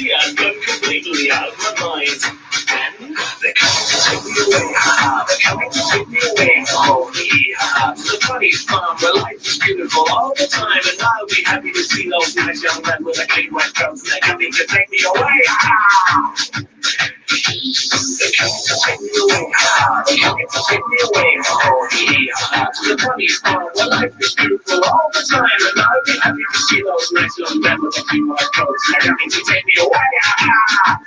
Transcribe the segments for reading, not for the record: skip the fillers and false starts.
reality, I've gone completely out of my mind. And they're coming to take me away, ha-ha. They're coming to take me away, oh, ha-ha. To the funny farm where life is beautiful all the time. And I'll be happy to see those nice young men with a clean white coats. And they're coming to take me away, ha-ha. They're coming to take me away, ha-ha. They're coming to take me away, oh, ha-ha. To the funny farm where life is beautiful all the time. And I'll be happy to see those nice young men with a clean white coats. And they're coming to take me away, ha-ha.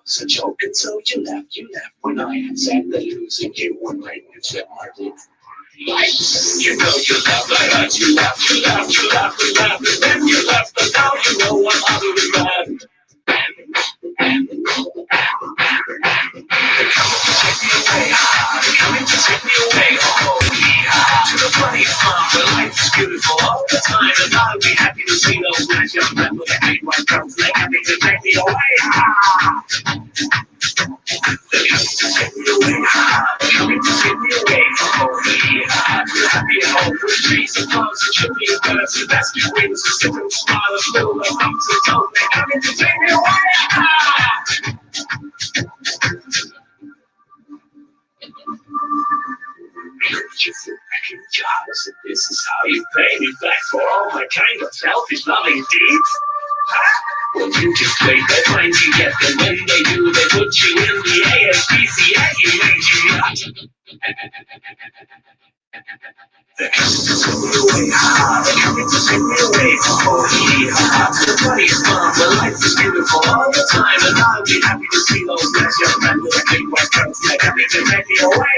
It's a joke until you left when I had said that losing you would make me flip my roof. Right? You know you left, I heard you left, and then you left, but now you know I'm utterly mad. They're coming to take me away, they're coming to take me away, oh, yeah. To the funny farm where life is beautiful all the time, and I'll be happy to see those nice young men with a clean white coats. They're coming to take me away, they're coming to take me away, they're coming to take me away, oh, yeah. To the happy home with trees and palms and chimney and birds and rescue wings and sit and smile and fill their thumbs and toes. They're coming to take me away, you feel back in your house, and this is how you pay me back for all my kind of selfish loving deeds? Huh? Well, you just wait, they're trying to get them. When they do, they put you in the ASPCA, you mangy nut. They're coming to take me away, they're coming to take me away, oh, yeah. To the funny farm where life is beautiful all the time, and I'll be happy to see those nice young men with a clean white coats. They're coming to take me away,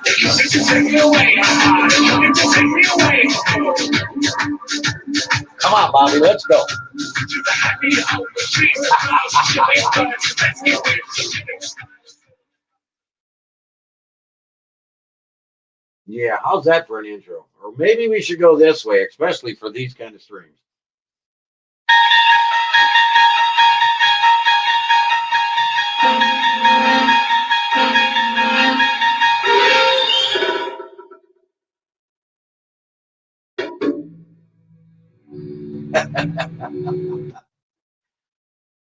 they're coming to take me away, they're coming to take me away. Come on, Bobby, let's go. To the happy home with trees and flowers and chilling birds and rescue wings. Yeah, how's that for an intro? Or maybe we should go this way, especially for these kind of streams.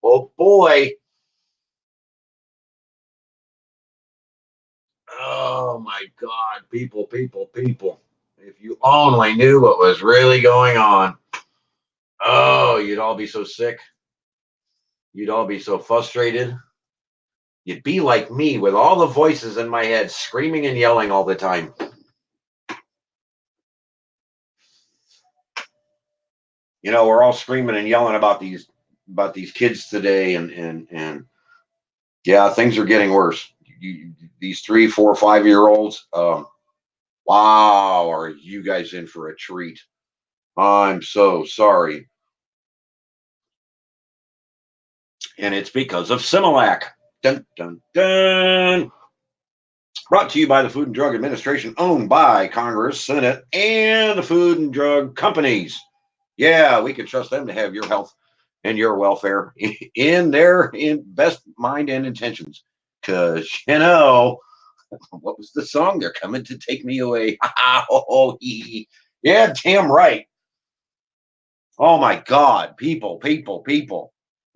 Oh boy. Oh my God, people. If you only knew what was really going on. Oh, you'd all be so sick. You'd all be so frustrated. You'd be like me with all the voices in my head screaming and yelling all the time. You know, we're all screaming and yelling about these kids today, and yeah, things are getting worse. These 3, 4, 5-year-olds. Wow, are you guys in for a treat? I'm so sorry. And it's because of Similac. Dun, dun, dun. Brought to you by the Food and Drug Administration, owned by Congress, Senate, and the food and drug companies. Yeah, we can trust them to have your health and your welfare in their best mind and intentions. Because, you know, what was the song? They're coming to take me away. Oh, yeah, damn right. Oh, my God. People.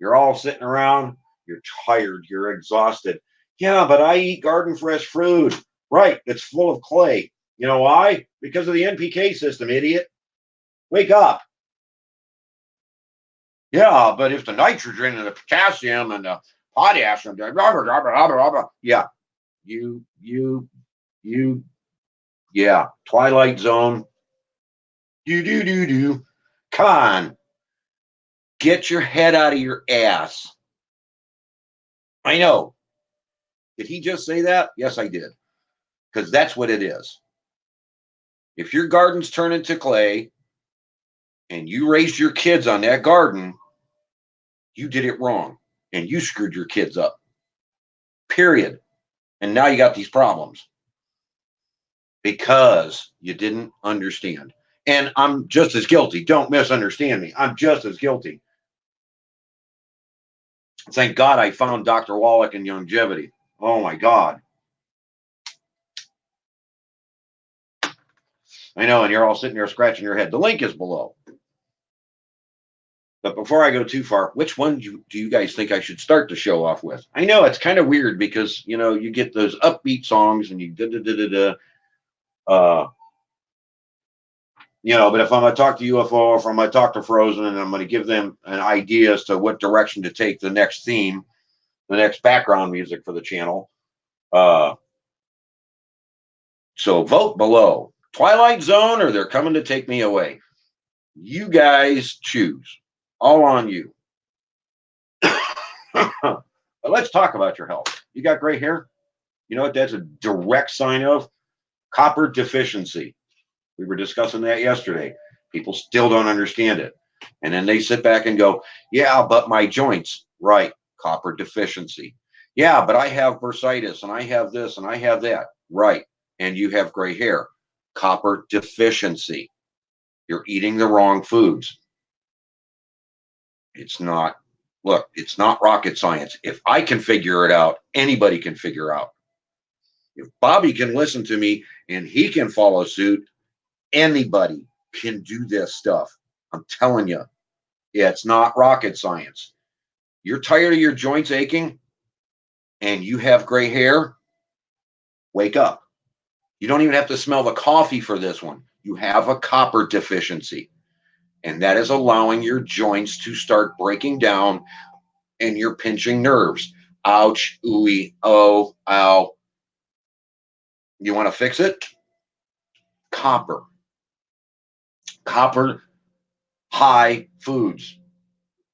You're all sitting around. You're tired. You're exhausted. Yeah, but I eat garden fresh food. Right. It's full of clay. You know why? Because of the NPK system, idiot. Wake up. Yeah, but if the nitrogen and the potassium and the potassium, yeah, yeah, Twilight Zone. Do. Come on. Get your head out of your ass. I know. Did he just say that? Yes, I did. Because that's what it is. If your gardens turn into clay and you raised your kids on that garden, you did it wrong and you screwed your kids up. Period. And now you got these problems because you didn't understand. And I'm just as guilty. Don't misunderstand me. I'm just as guilty. Thank God I found Dr. Wallach in Longevity. Oh my God. I know, and you're all sitting there scratching your head. The link is below. But before I go too far, which one do you guys think I should start the show off with? I know it's kind of weird because you get those upbeat songs and you da da da da da. Uh, but if I'm going to talk to UFO, if I'm going to talk to Frozen, and I'm going to give them an idea as to what direction to take the next theme, the next background music for the channel. So vote below. Twilight Zone or They're Coming to Take Me Away. You guys choose. All on you. But let's talk about your health. You got gray hair? You know what that's a direct sign of? Copper deficiency. We were discussing that yesterday. People still don't understand it. And then they sit back and go, yeah, but my joints. Right. Copper deficiency. Yeah, but I have bursitis and I have this and I have that. Right. And you have gray hair. Copper deficiency. You're eating the wrong foods. It's not rocket science. If I can figure it out, anybody can figure out. If Bobby can listen to me and he can follow suit, anybody can do this stuff. I'm telling you, it's not rocket science. You're tired of your joints aching and you have gray hair, wake up. You don't even have to smell the coffee for this one. You have a copper deficiency, and that is allowing your joints to start breaking down and you're pinching nerves. Ouch, ooey, oh, ow. You want to fix it? Copper. Copper high foods.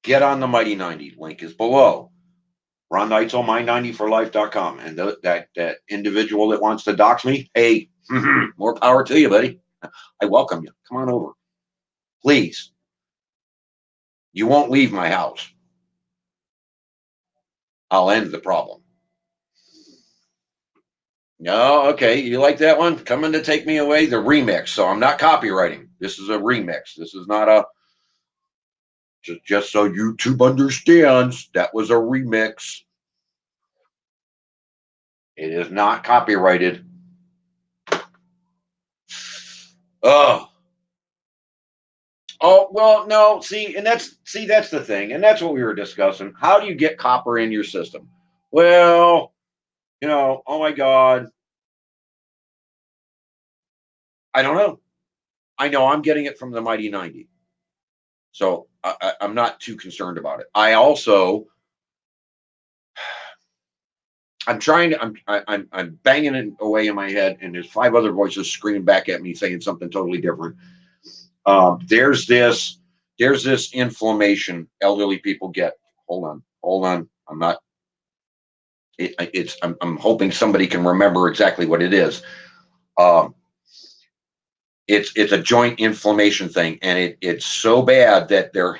Get on the Mighty 90. Link is below. Ron Neitzel, my90forlife.com. And that individual that wants to dox me, hey, more power to you, buddy. I welcome you. Come on over. Please. You won't leave my house. I'll end the problem. No, okay. You like that one? Coming to Take Me Away, the remix. So I'm not copywriting. This is a remix. This is not a, just so YouTube understands, that was a remix. It is not copyrighted. Oh. Oh, well, no, that's the thing. And that's what we were discussing. How do you get copper in your system? Well, oh my God. I don't know. I know I'm getting it from the Mighty 90. So I'm not too concerned about it. I'm banging it away in my head, and there's 5 other voices screaming back at me saying something totally different. There's this inflammation elderly people get. Hold on. I'm not. I'm hoping somebody can remember exactly what it is. It's a joint inflammation thing, and it's so bad that their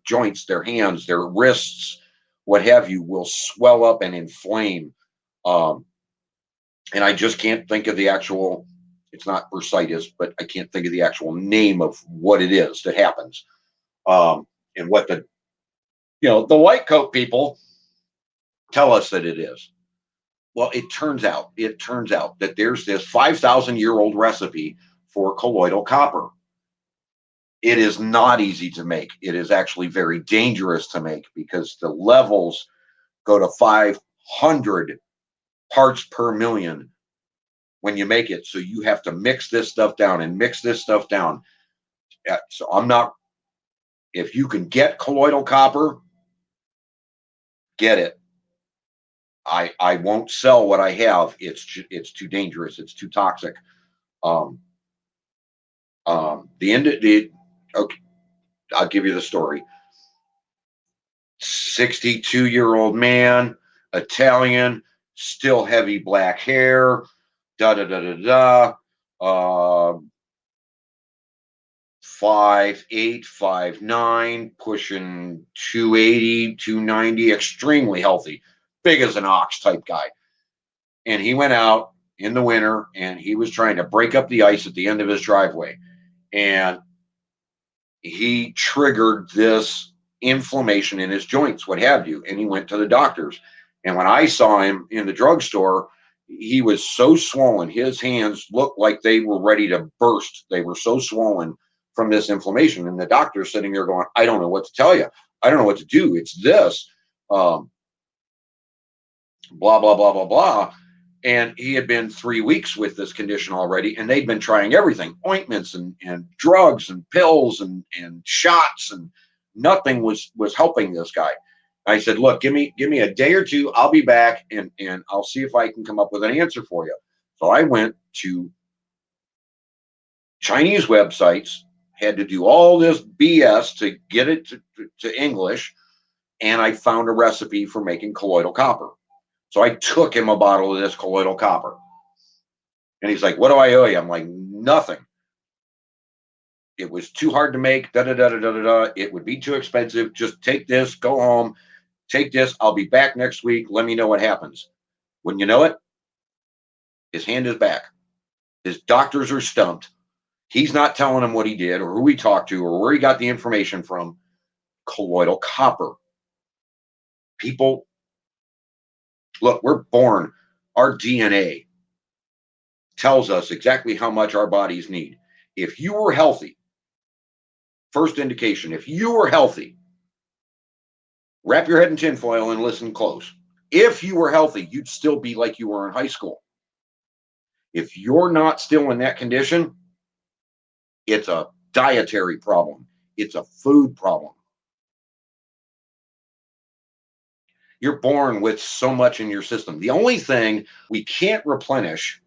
joints, their hands, their wrists, what have you, will swell up and inflame. And I just can't think of the actual. It's not bursitis, but I can't think of the actual name of what it is that happens. And what the white coat people tell us that it is. Well, it turns out that there's this 5,000-year-old recipe for colloidal copper. It is not easy to make. It is actually very dangerous to make because the levels go to 500 parts per million when you make it. So you have to mix this stuff down and mix this stuff down. So if you can get colloidal copper, get it. I won't sell what I have. It's too dangerous. It's too toxic. Okay, I'll give you the story. 62-year-old man, Italian, still heavy black hair, 5'8", 5'9", pushing 280, 290, extremely healthy, big as an ox type guy. And he went out in the winter and he was trying to break up the ice at the end of his driveway. And he triggered this inflammation in his joints, what have you. And he went to the doctors. And when I saw him in the drugstore, he was so swollen. His hands looked like they were ready to burst. They were so swollen. from this inflammation. And the doctor's sitting there going, I don't know what to tell you. I don't know what to do. It's this, blah, blah, blah, blah, blah. And he had been 3 weeks with this condition already, and they'd been trying everything, ointments and drugs and pills and shots, and nothing was helping this guy. I said, look, give me a day or two. I'll be back and I'll see if I can come up with an answer for you. So I went to Chinese websites, had to do all this BS to get it to English, and I found a recipe for making colloidal copper. So I took him a bottle of this colloidal copper. And he's like, what do I owe you? I'm like, nothing. It was too hard to make, da da da da da da. It would be too expensive. Just take this, go home, take this. I'll be back next week. Let me know what happens. When you know it, his hand is back. His doctors are stumped. He's not telling him what he did or who he talked to or where he got the information from. Colloidal copper. People, look, we're born. Our DNA tells us exactly how much our bodies need. If you were healthy, first indication, if you were healthy, wrap your head in tinfoil and listen close. If you were healthy, you'd still be like you were in high school. If you're not still in that condition, it's a dietary problem. It's a food problem. You're born with so much in your system. The only thing we can't replenish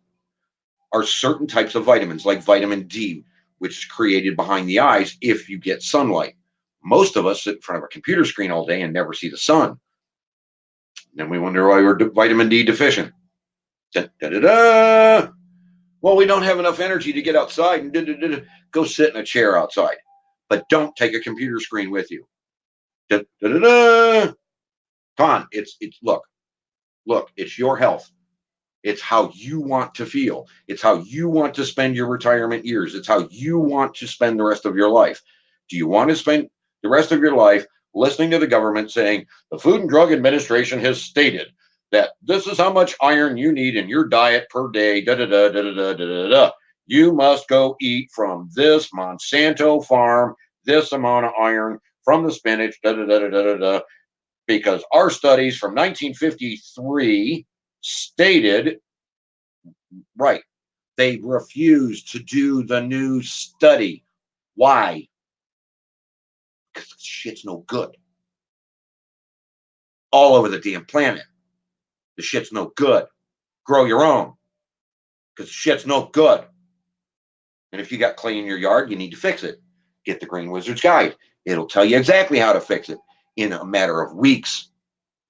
are certain types of vitamins, like vitamin D, which is created behind the eyes if you get sunlight. Most of us sit in front of a computer screen all day and never see the sun. Then we wonder why we're vitamin D deficient. Da, da, da, da. Well, we don't have enough energy to get outside and go sit in a chair outside. But don't take a computer screen with you. Da, da, da, da. Come on, it's look, it's your health. It's how you want to feel. It's how you want to spend your retirement years. It's how you want to spend the rest of your life. Do you want to spend the rest of your life listening to the government saying the Food and Drug Administration has stated that this is how much iron you need in your diet per day, da da da da da da da da. You must go eat from this Monsanto farm, this amount of iron from the spinach, da da da da da da. Because our studies from 1953 stated, right, they refused to do the new study. Why? Because shit's no good. All over the damn planet. The shit's no good. Grow your own. Because shit's no good. And if you got clay in your yard, you need to fix it. Get the Green Wizard's Guide. It'll tell you exactly how to fix it in a matter of weeks,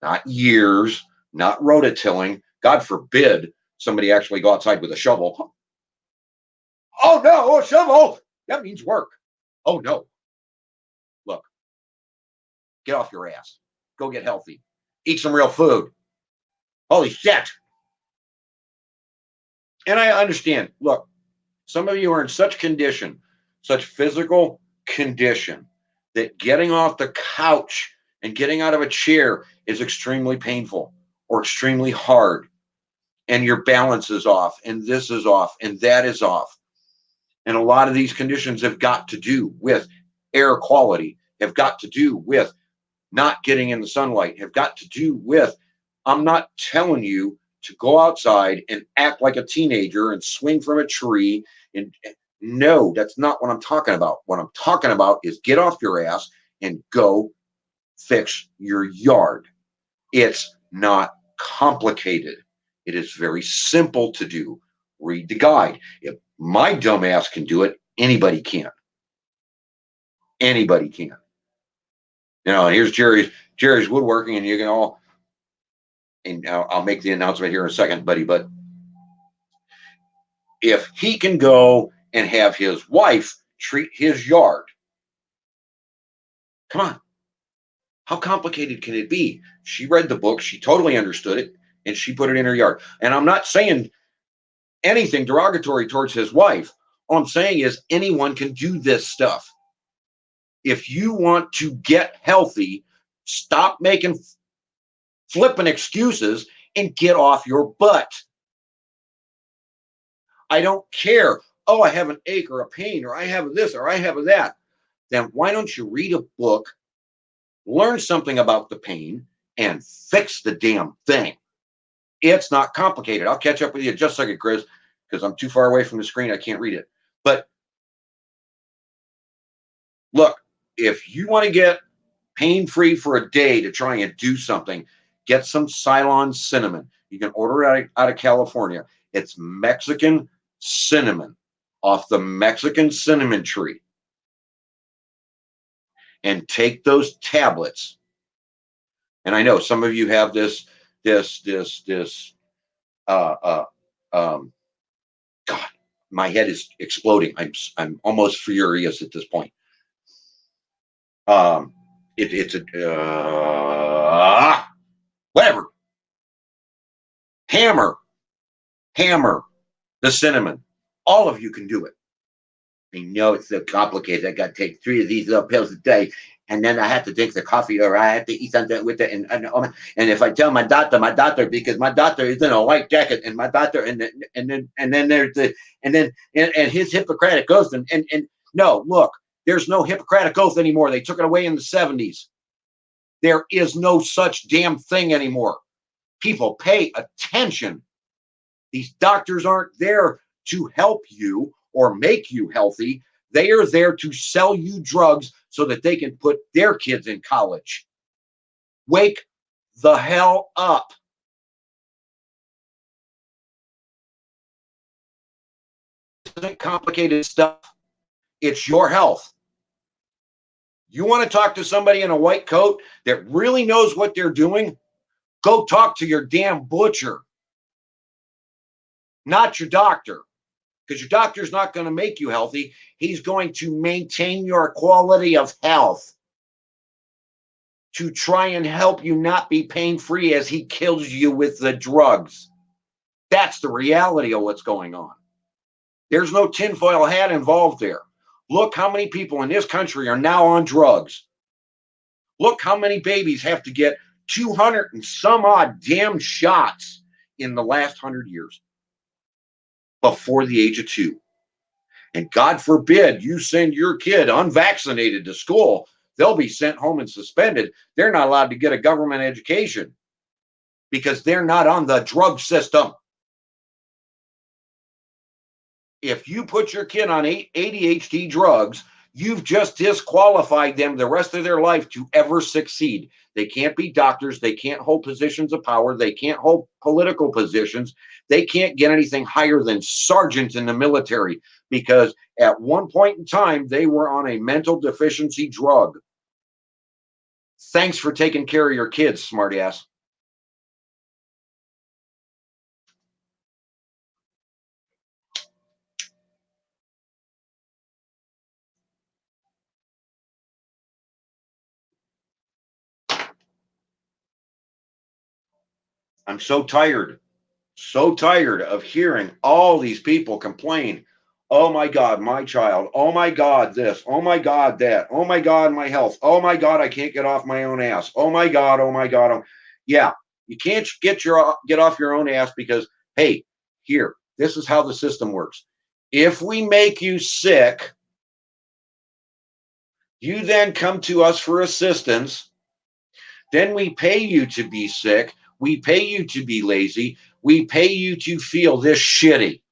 not years, not rototilling. God forbid somebody actually go outside with a shovel. Oh no, a shovel! That means work. Oh no. Look, get off your ass. Go get healthy. Eat some real food. Holy shit. And I understand. Look, some of you are in such condition, such physical condition, that getting off the couch and getting out of a chair is extremely painful or extremely hard. And your balance is off, and this is off, and that is off. And a lot of these conditions have got to do with air quality, have got to do with not getting in the sunlight, have got to do with, I'm not telling you to go outside and act like a teenager and swing from a tree. And no, that's not what I'm talking about. What I'm talking about is get off your ass and go fix your yard. It's not complicated. It is very simple to do. Read the guide. If my dumb ass can do it, anybody can. Anybody can. You know, here's Jerry's woodworking, and you can all, and I'll make the announcement here in a second, buddy, but if he can go and have his wife treat his yard, come on. How complicated can it be? She read the book, she totally understood it, and she put it in her yard. And I'm not saying anything derogatory towards his wife. All I'm saying is anyone can do this stuff. If you want to get healthy, stop making flipping excuses and get off your butt. I don't care oh, I have an ache or a pain, or I have this, or I have that, then why don't you read a book, learn something about the pain, and fix the damn thing? It's not complicated. I'll catch up with you in just a second, Chris, because I'm too far away from the screen. I can't read it. But look, if you want to get pain free for a day to try and do something, get some Ceylon cinnamon. You can order it out of California. It's Mexican cinnamon off the Mexican cinnamon tree. And take those tablets. And I know some of you have this uh, uh, um, God, my head is exploding. I'm almost furious at this point. Um, it's a whatever. Hammer, the cinnamon. All of you can do it. I know it's so complicated. I got to take 3 of these little pills a day, and then I have to drink the coffee, or I have to eat something with it. And if I tell my doctor, because my doctor is in a white jacket, and my doctor, and then there's the and his Hippocratic oath, and no, look, there's no Hippocratic oath anymore. They took it away in the 70s. There is no such damn thing anymore. People, pay attention. These doctors aren't there to help you or make you healthy. They are there to sell you drugs so that they can put their kids in college. Wake the hell up. This isn't complicated stuff. It's your health. You want to talk to somebody in a white coat that really knows what they're doing? Go talk to your damn butcher, not your doctor. Because your doctor's not going to make you healthy. He's going to maintain your quality of health to try and help you not be pain-free as he kills you with the drugs. That's the reality of what's going on. There's no tinfoil hat involved there. Look how many people in this country are now on drugs. Look how many babies have to get 200 and some odd damn shots in the last 100 years before the age of 2. And God forbid you send your kid unvaccinated to school, they'll be sent home and suspended. They're not allowed to get a government education because they're not on the drug system. If you put your kid on ADHD drugs, you've just disqualified them the rest of their life to ever succeed. They can't be doctors. They can't hold positions of power. They can't hold political positions. They can't get anything higher than sergeant in the military because at one point in time, they were on a mental deficiency drug. Thanks for taking care of your kids, smartass. I'm so tired of hearing all these people complain. Oh my God, my child. Oh my God, this. Oh my God, that. Oh my God, my health. Oh my God, I can't get off my own ass. Oh my God. Oh my God. Yeah, you can't get off your own ass because, hey, here, this is how the system works. If we make you sick, you then come to us for assistance. Then we pay you to be sick. We pay you to be lazy. We pay you to feel this shitty.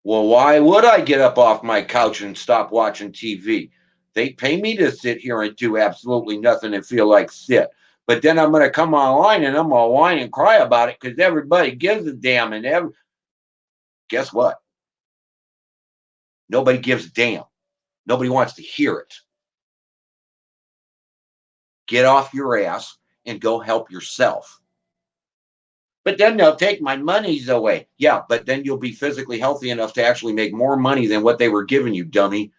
Well, why would I get up off my couch and stop watching TV? They pay me to sit here and do absolutely nothing and feel like shit. But then I'm going to come online and I'm going to whine and cry about it because everybody gives a damn. And guess what? Nobody gives a damn. Nobody wants to hear it. Get off your ass and go help yourself. But then they'll take my monies away. Yeah, but then you'll be physically healthy enough to actually make more money than what they were giving you, dummy.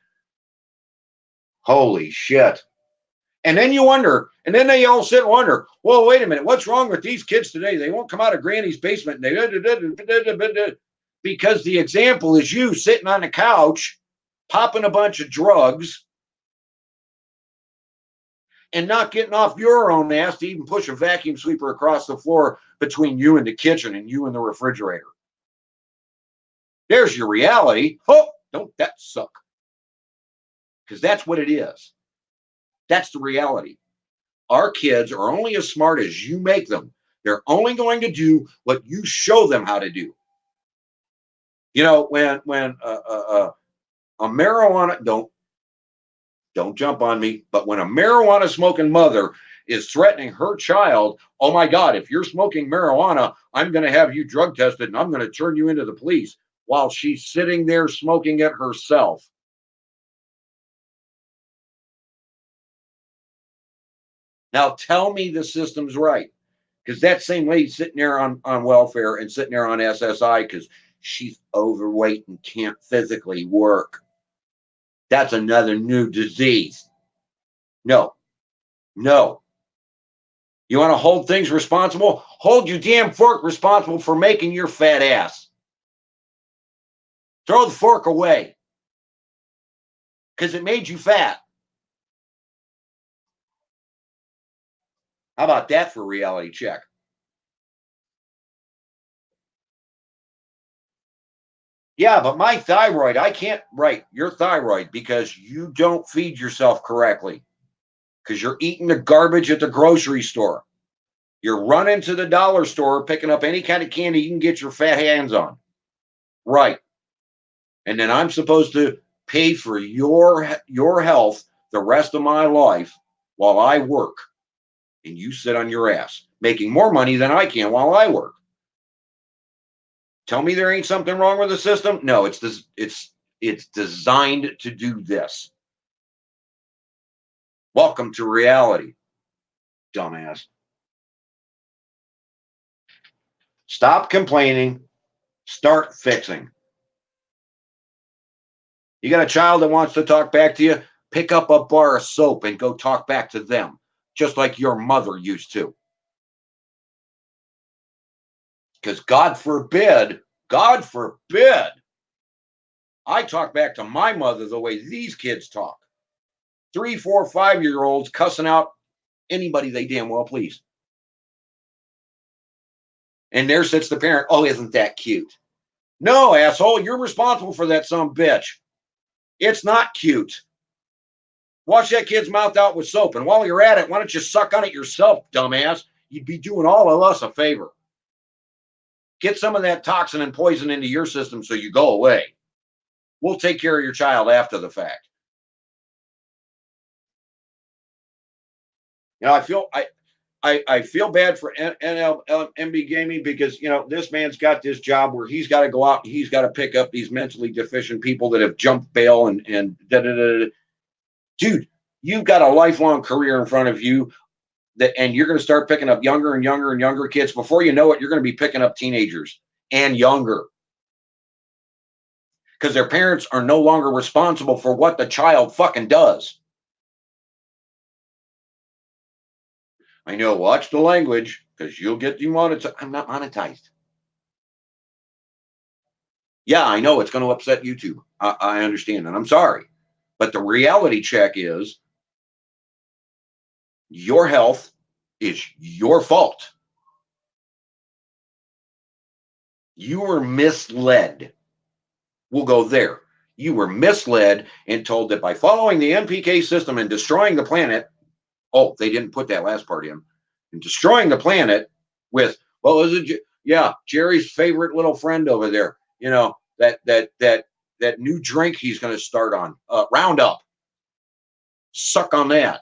Holy shit. And then you wonder, and then they all sit and wonder, well, wait a minute, what's wrong with these kids today? They won't come out of granny's basement. And because the example is you sitting on the couch, popping a bunch of drugs, and not getting off your own ass to even push a vacuum sweeper across the floor between you and the kitchen and you and the refrigerator. There's your reality. Oh, don't that suck? Because that's what it is. That's the reality. Our kids are only as smart as you make them. They're only going to do what you show them how to do. You know, when a marijuana don't jump on me, but when a marijuana smoking mother is threatening her child, oh my God, if you're smoking marijuana, I'm going to have you drug tested and I'm going to turn you into the police while she's sitting there smoking it herself. Now tell me the system's right. Because that same lady sitting there on welfare and sitting there on SSI because she's overweight and can't physically work. That's another new disease. No, no. You want to hold things responsible? Hold your damn fork responsible for making your fat ass. Throw the fork away because it made you fat. How about that for a reality check? Yeah, but my thyroid, I can't, right, your thyroid, because you don't feed yourself correctly, because you're eating the garbage at the grocery store. You're running to the dollar store, picking up any kind of candy you can get your fat hands on. Right. And then I'm supposed to pay for your health the rest of my life while I work. And you sit on your ass, making more money than I can while I work. Tell me there ain't something wrong with the system? No, it's designed to do this. Welcome to reality, dumbass. Stop complaining, start fixing. You got a child that wants to talk back to you, pick up a bar of soap and go talk back to them, just like your mother used to. Because God forbid, I talk back to my mother the way these kids talk. 3, 4, 5-year olds cussing out anybody they damn well please. And there sits the parent. Oh, isn't that cute? No, asshole, you're responsible for that son bitch. It's not cute. Wash that kid's mouth out with soap. And while you're at it, why don't you suck on it yourself, dumbass? You'd be doing all of us a favor. Get some of that toxin and poison into your system so you go away. We'll take care of your child after the fact. You know, I feel bad for NLMB Gaming because this man's got this job where he's got to go out and he's got to pick up these mentally deficient people that have jumped bail and da da da. Dude, you've got a lifelong career in front of you and you're going to start picking up younger and younger and younger kids. Before you know it, you're going to be picking up teenagers and younger because their parents are no longer responsible for what the child fucking does. I know, watch the language because you'll get demonetized. I'm not monetized. Yeah, I know it's going to upset YouTube. I understand, and I'm sorry. But the reality check is your health is your fault. You were misled. We'll go there. You were misled and told that by following the NPK system and destroying the planet, oh, they didn't put that last part in, and destroying the planet with, well, is it? Yeah, Jerry's favorite little friend over there. That new drink he's going to start on, Roundup. Suck on that.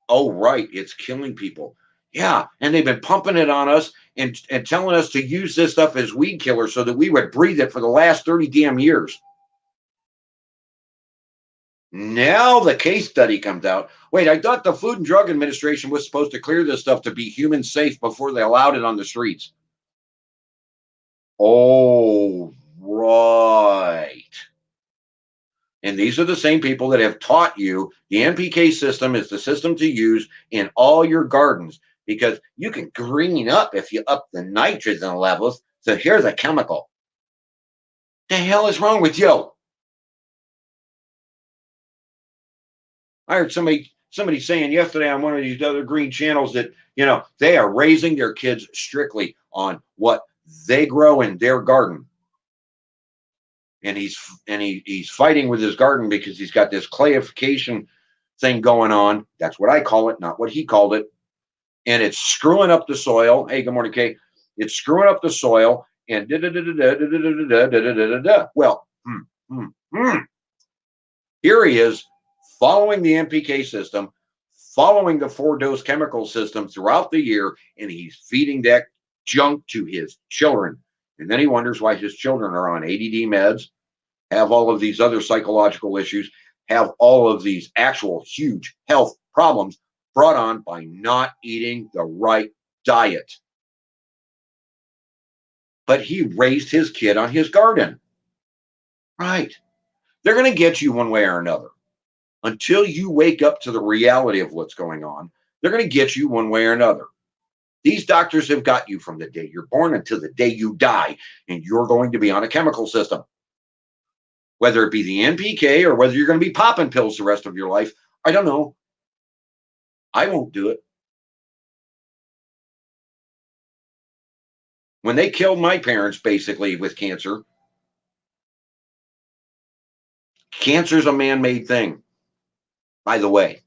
Oh, right, it's killing people. Yeah, and they've been pumping it on us and telling us to use this stuff as weed killer so that we would breathe it for the last 30 damn years. Now the case study comes out. Wait, I thought the Food and Drug Administration was supposed to clear this stuff to be human safe before they allowed it on the streets. Oh, right. And these are the same people that have taught you the NPK system is the system to use in all your gardens because you can green up if you up the nitrogen levels. So here's a chemical. The hell is wrong with you? I heard somebody saying yesterday on one of these other green channels that they are raising their kids strictly on what They grow in their garden. And he's fighting with his garden because he's got this clayification thing going on. That's what I call it, not what he called it. And it's screwing up the soil. Hey, good morning, Kay. It's screwing up the soil and well, here he is following the NPK system, following the 4-dose chemical system throughout the year, and he's feeding that junk to his children. And then he wonders why his children are on ADD meds, have all of these other psychological issues, have all of these actual huge health problems brought on by not eating the right diet. But he raised his kid on his garden. Right. They're going to get you one way or another. Until you wake up to the reality of what's going on, they're going to get you one way or another. These doctors have got you from the day you're born until the day you die, and you're going to be on a chemical system. Whether it be the NPK or whether you're going to be popping pills the rest of your life, I don't know. I won't do it. When they killed my parents, basically, with cancer, cancer's a man-made thing, by the way.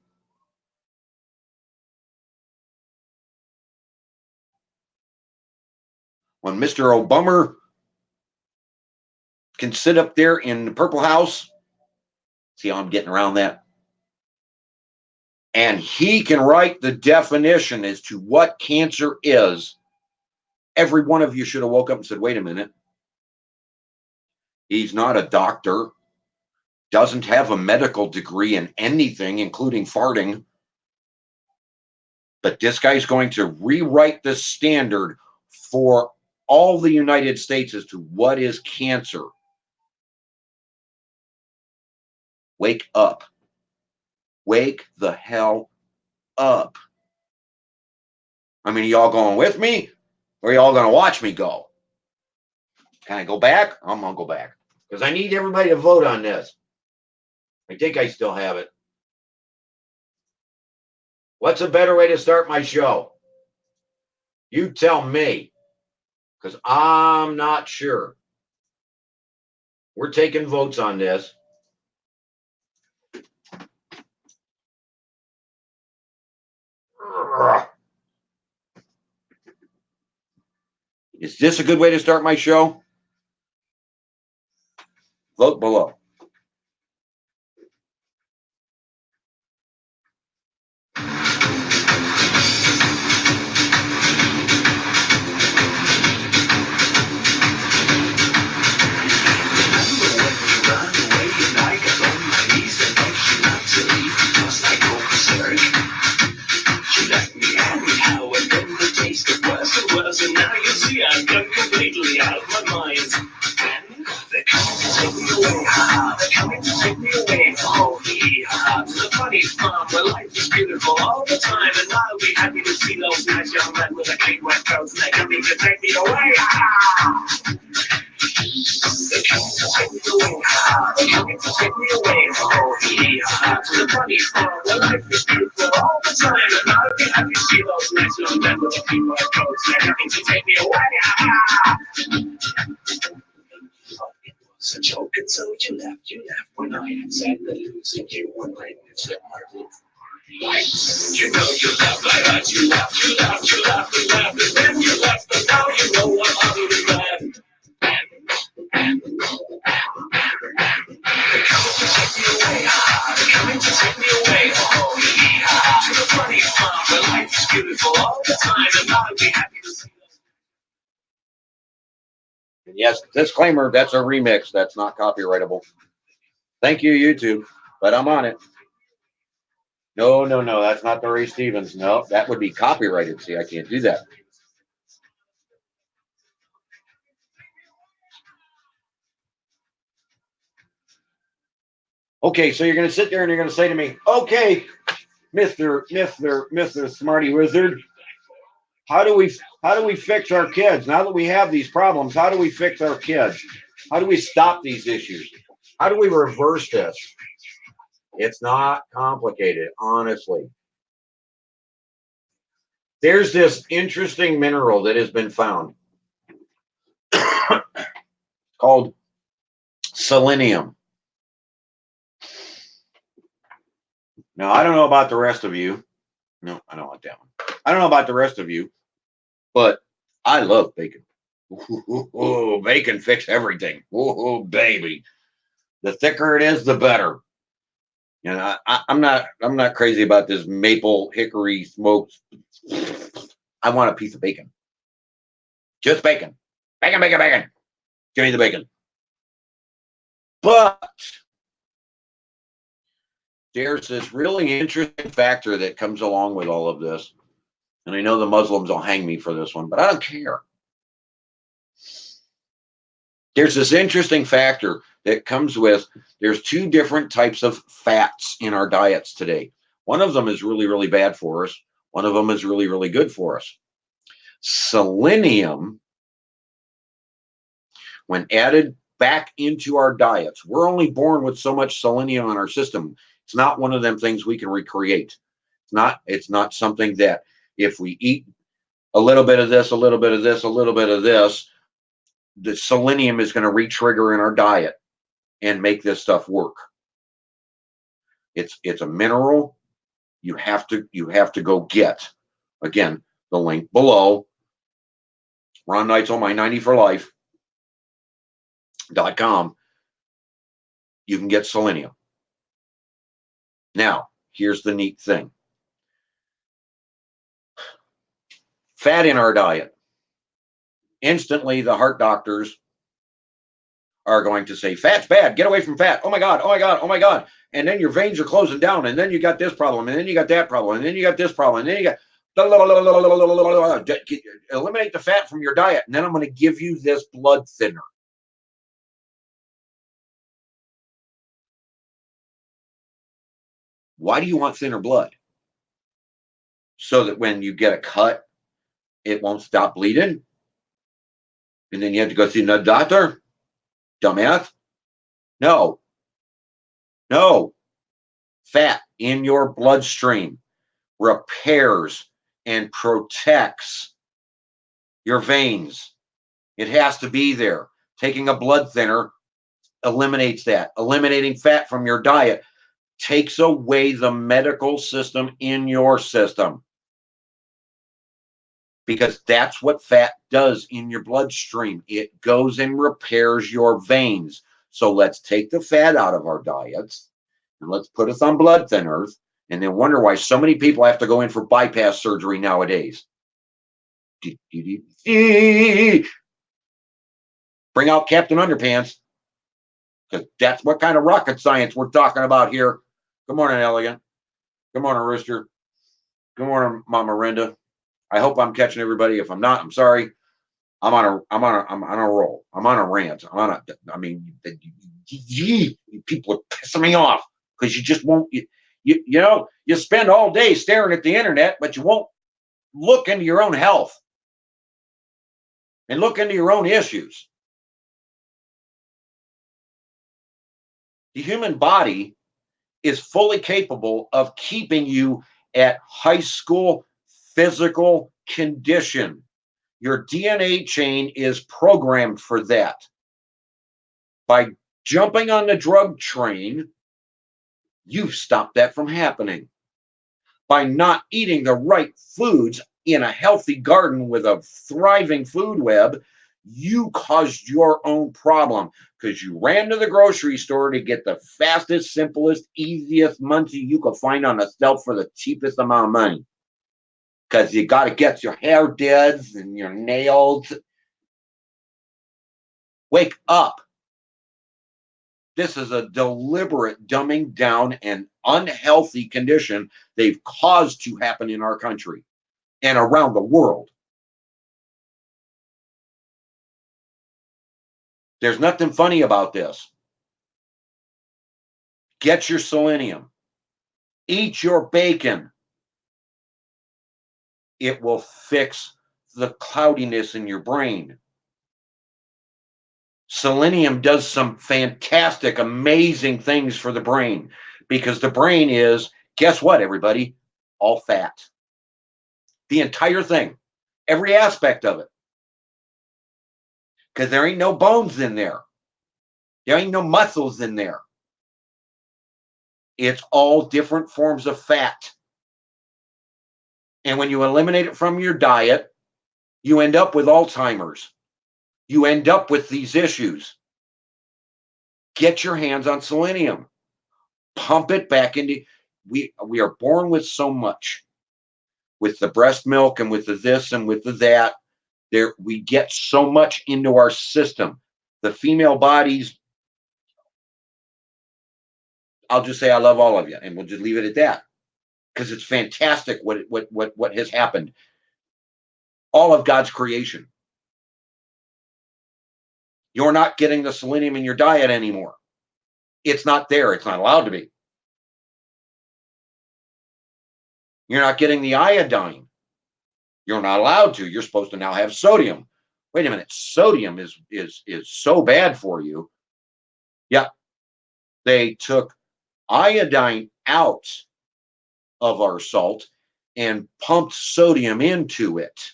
When Mr. Obama can sit up there in the Purple House, see how I'm getting around that? And he can write the definition as to what cancer is. Every one of you should have woke up and said, wait a minute. He's not a doctor, doesn't have a medical degree in anything, including farting. But this guy's going to rewrite the standard for all the United States as to what is cancer. Wake up. Wake the hell up. I mean, are y'all going with me? Or are y'all going to watch me go? Can I go back? I'm going to go back. Because I need everybody to vote on this. I think I still have it. What's a better way to start my show? You tell me. Because I'm not sure. We're taking votes on this. Is this a good way to start my show? Vote below. And now you see I've gone completely out of my mind. And they're coming to take me away, ha! They're coming to take me away, oh, ha! To the funny farm where life is beautiful all the time. And I'll be happy to see those nice young men with their clean wet coats. And they're coming to take me away, ha! They're coming to take me away, ha! They're coming to take me away, oh, ha! To the funny farm where life is beautiful all the time. And I'll be happy to see those nice young men with their clean wet coats. They're coming to take me away, ha! It's a joke, and so you laughed when I said that losing you would make me flip my roof. You know you laughed, I heard you laughed, and then you left, but now you know I'm utterly glad. They're coming to take me away, they're coming to take me away, oh, to the funny farm where life is beautiful all the time, and I'll be happy to see them. Yes, disclaimer, that's a remix. That's not copyrightable. Thank you, YouTube, but I'm on it. No, that's not the Ray Stevens. No, that would be copyrighted. See, I can't do that. Okay, so you're going to sit there and you're going to say to me, okay, Mr. Smarty Wizard, how do we fix our kids? Now that we have these problems, how do we fix our kids? How do we stop these issues? How do we reverse this? It's not complicated, honestly. There's this interesting mineral that has been found. called selenium. Now, I don't know about the rest of you. No, I don't want that one. I don't know about the rest of you, but I love bacon. Ooh, bacon fix everything. Oh, baby. The thicker it is, the better. And I'm not crazy about this maple hickory smoked. I want a piece of bacon. Just bacon. Bacon, bacon, bacon. Give me the bacon. But there's this really interesting factor that comes along with all of this. And I know the Muslims will hang me for this one, but I don't care. There's this interesting factor that comes with, there's two different types of fats in our diets today. One of them is really, really bad for us. One of them is really, really good for us. Selenium, when added back into our diets, we're only born with so much selenium in our system. It's not one of them things we can recreate. It's not something that if we eat a little bit of this, a little bit of this, a little bit of this, the selenium is going to re-trigger in our diet and make this stuff work. It's a mineral you have to go get. Again, the link below. Ron Neitzel, my 90 for life.com. You can get selenium. Now, here's the neat thing. Fat in our diet. Instantly, the heart doctors are going to say, fat's bad. Get away from fat. Oh my God. Oh my God. Oh my God. And then your veins are closing down. And then you got this problem. And then you got that problem. And then you got this problem. And then you got eliminate the fat from your diet. And then I'm going to give you this blood thinner. Why do you want thinner blood? So that when you get a cut, it won't stop bleeding. And then you have to go see another doctor? Dumbass. No. Fat in your bloodstream repairs and protects your veins. It has to be there. Taking a blood thinner eliminates that. Eliminating fat from your diet takes away the medical system in your system. Because that's what fat does in your bloodstream. It goes and repairs your veins. So let's take the fat out of our diets and let's put us on blood thinners and then wonder why so many people have to go in for bypass surgery nowadays. Bring out Captain Underpants, because that's what kind of rocket science we're talking about here. Good morning, Elegant. Good morning, Rooster. Good morning, Mama Renda. I hope I'm catching everybody. If I'm not, I'm sorry. I'm on a roll. I'm on a rant. People are pissing me off because you just won't. You spend all day staring at the internet, but you won't look into your own health and look into your own issues. The human body is fully capable of keeping you at high school physical condition. Your DNA chain is programmed for that. By jumping on the drug train, you've stopped that from happening. By not eating the right foods in a healthy garden with a thriving food web, you caused your own problem because you ran to the grocery store to get the fastest, simplest, easiest munchie you could find on the shelf for the cheapest amount of money. Because you got to get your hair did and your nails. Wake up. This is a deliberate dumbing down and unhealthy condition they've caused to happen in our country and around the world. There's nothing funny about this. Get your selenium. Eat your bacon. It will fix the cloudiness in your brain. Selenium does some fantastic, amazing things for the brain because the brain is, guess what, everybody? All fat. The entire thing, every aspect of it. Because there ain't no bones in there. There ain't no muscles in there. It's all different forms of fat. And when you eliminate it from your diet, you end up with Alzheimer's. You end up with these issues. Get your hands on selenium. Pump it back into. We are born with so much. With the breast milk and with the this and with the that, there we get so much into our system. The female bodies, I'll just say I love all of you, and we'll just leave it at that. Because it's fantastic what has happened. All of God's creation. You're not getting the selenium in your diet anymore. It's not there. It's not allowed to be. You're not getting the iodine. You're not allowed to. You're supposed to now have sodium. Wait a minute. Sodium is so bad for you. Yeah. They took iodine out of our salt and pumped sodium into it.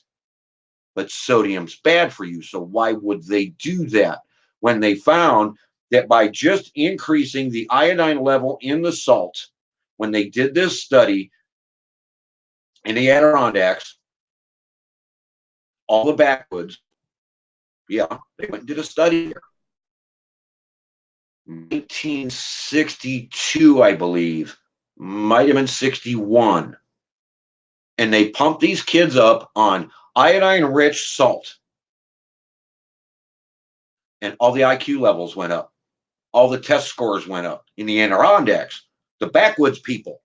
But sodium's bad for you. So why would they do that when they found that by just increasing the iodine level in the salt, when they did this study in the Adirondacks, all the backwoods, yeah, they went and did a study here. 1962, I believe, might have been 61. And they pumped these kids up on iodine-rich salt. And all the IQ levels went up. All the test scores went up in the Adirondacks, the backwoods people.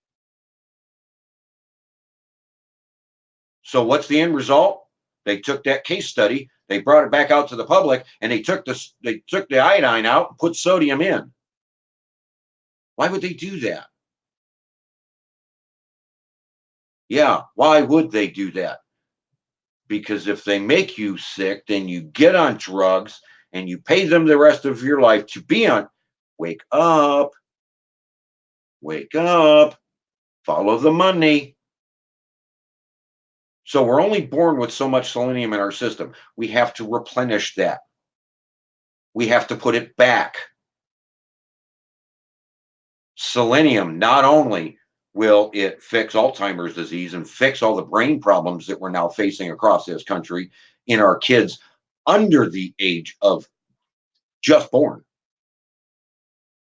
So what's the end result? They took that case study, they brought it back out to the public, and they took the iodine out and put sodium in. Why would they do that? Yeah, why would they do that? Because if they make you sick, then you get on drugs and you pay them the rest of your life to be on. Wake up. Wake up. Follow the money. So we're only born with so much selenium in our system. We have to replenish that. We have to put it back. Selenium, not only will it fix Alzheimer's disease and fix all the brain problems that we're now facing across this country in our kids under the age of just born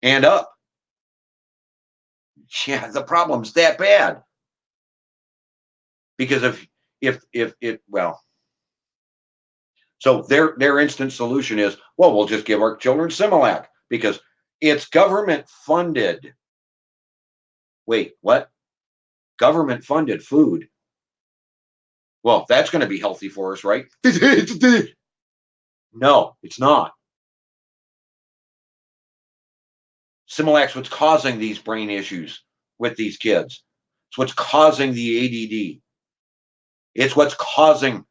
and up. Yeah, the problem's that bad. Because if it, well, so their instant solution is, well, we'll just give our children Similac because it's government funded. Wait, what? Government funded food? Well, that's going to be healthy for us, right? No, it's not. Similac's what's causing these brain issues with these kids. It's what's causing the ADD. It's what's causing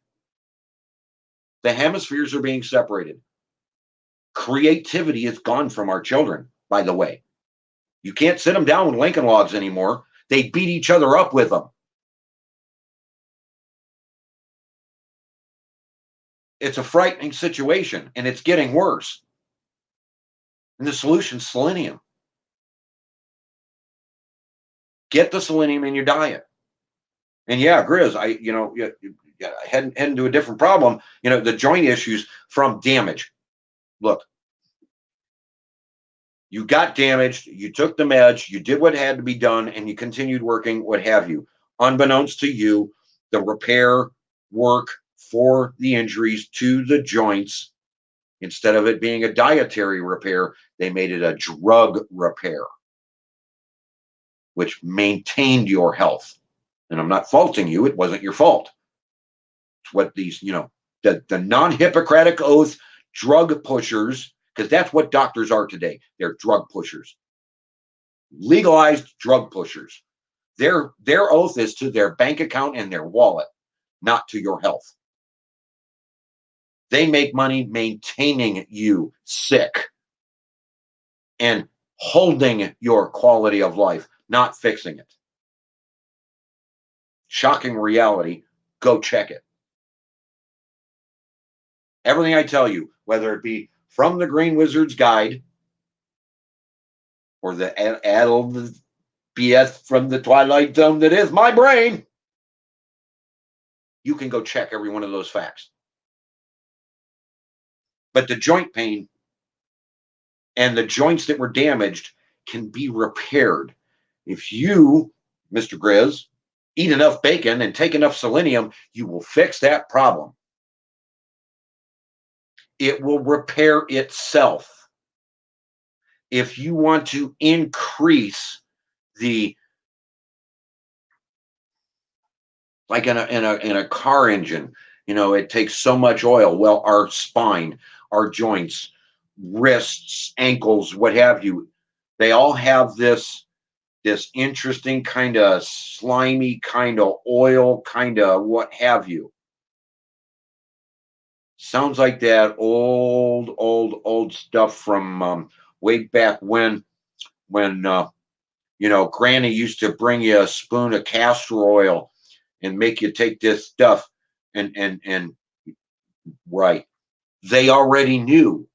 the hemispheres are being separated. Creativity is gone from our children, by the way. You can't sit them down with Lincoln Logs anymore. They beat each other up with them. It's a frightening situation, and it's getting worse. And the solution's selenium. Get the selenium in your diet. And yeah, Grizz, heading to a different problem. The joint issues from damage. Look, you got damaged, you took the meds, you did what had to be done, and you continued working, what have you. Unbeknownst to you, the repair work for the injuries to the joints, instead of it being a dietary repair, they made it a drug repair, which maintained your health. And I'm not faulting you, it wasn't your fault. It's what these, the non-Hippocratic oath drug pushers, because that's what doctors are today. They're drug pushers. Legalized drug pushers. Their oath is to their bank account and their wallet, not to your health. They make money maintaining you sick and holding your quality of life, not fixing it. Shocking reality. Go check it. Everything I tell you, whether it be from the Green Wizard's Guide or the addled BS from the Twilight Zone that is my brain, you can go check every one of those facts. But the joint pain and the joints that were damaged can be repaired. If you, Mr. Grizz, eat enough bacon and take enough selenium, you will fix that problem. It will repair itself. If you want to increase the, like in a car engine, it takes so much oil. Well, our spine, our joints, wrists, ankles, what have you, they all have this interesting kind of slimy kind of oil, kind of what have you. Sounds like that old stuff from way back when Granny used to bring you a spoon of castor oil and make you take this stuff and right. They already knew.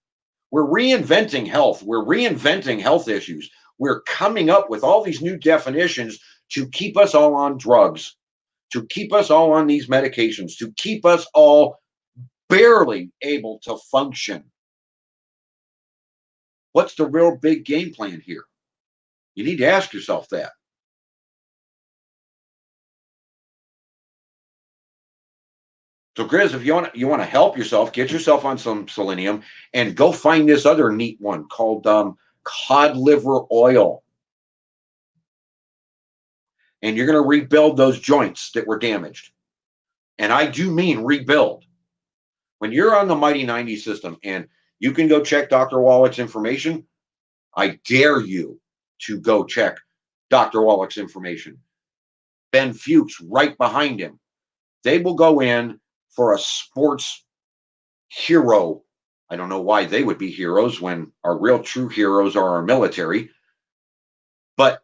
We're reinventing health. We're reinventing health issues. We're coming up with all these new definitions to keep us all on drugs, to keep us all on these medications, to keep us all barely able to function. What's the real big game plan here? You need to ask yourself that. So, Grizz, if you want to help yourself, get yourself on some selenium and go find this other neat one called cod liver oil. And you're going to rebuild those joints that were damaged. And I do mean rebuild. When you're on the Mighty 90 system and you can go check Dr. Wallach's information, I dare you to go check Dr. Wallach's information. Ben Fuchs right behind him. They will go in for a sports hero. I don't know why they would be heroes when our real true heroes are our military. But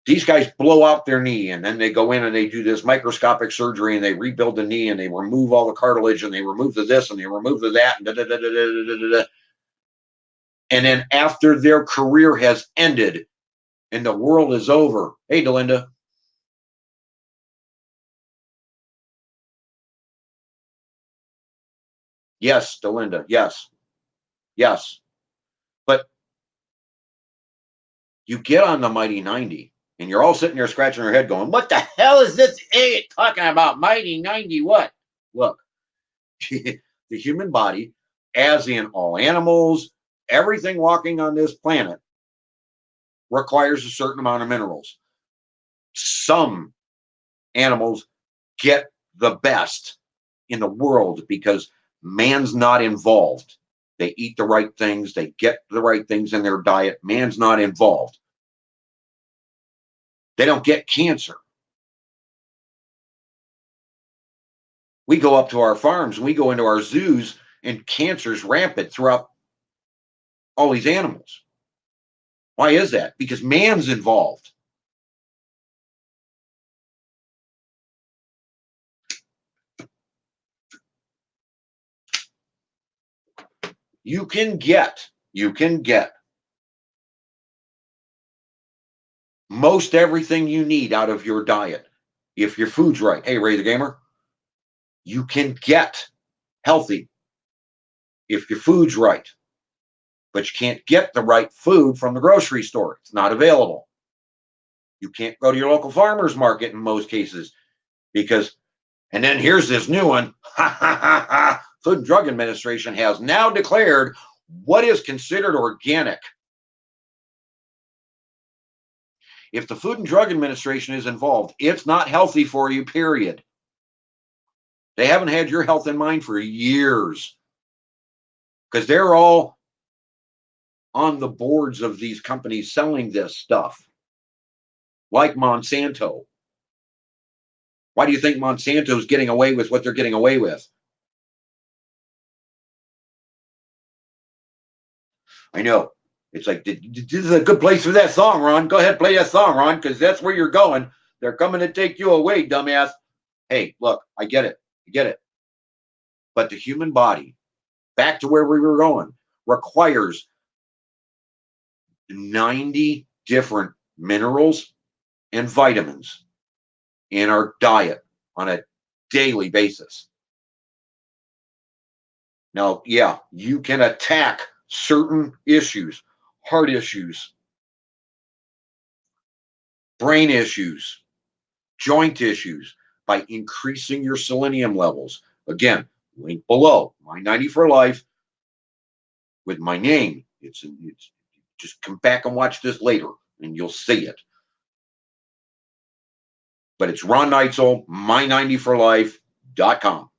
these guys blow out their knee and then they go in and they do this microscopic surgery and they rebuild the knee and they remove all the cartilage and they remove the this and they remove the that. And then after their career has ended and the world is over. Hey, Delinda. Yes, Delinda. Yes. Yes. But you get on the Mighty 90 and you're all sitting there scratching your head going, what the hell is this idiot talking about? Mighty 90 what? Look, the human body, as in all animals, everything walking on this planet, requires a certain amount of minerals. Some animals get the best in the world because man's not involved. They eat the right things, they get the right things in their diet. Man's not involved. They don't get cancer. We go up to our farms and we go into our zoos and cancer's rampant throughout all these animals. Why is that? Because man's involved. You can get most everything you need out of your diet if your food's right. Hey, Ray the Gamer, you can get healthy if your food's right, but you can't get the right food from the grocery store. It's not available. You can't go to your local farmer's market in most cases because, and then here's this new one. Food and Drug Administration has now declared what is considered organic. If the Food and Drug Administration is involved, it's not healthy for you, period. They haven't had your health in mind for years because they're all on the boards of these companies selling this stuff, like Monsanto. Why do you think Monsanto's getting away with what they're getting away with? I know. It's like, this is a good place for that song, Ron. Go ahead, play that song, Ron, because that's where you're going. They're coming to take you away, dumbass. Hey, look, I get it. I get it. But the human body, back to where we were going, requires 90 different minerals and vitamins in our diet on a daily basis. Now, yeah, you can attack certain issues, heart issues, brain issues, joint issues by increasing your selenium levels. Again, link below, My 90 for Life with my name. It's just come back and watch this later and you'll see it. But it's Ron Neitzel, my90forlife.com.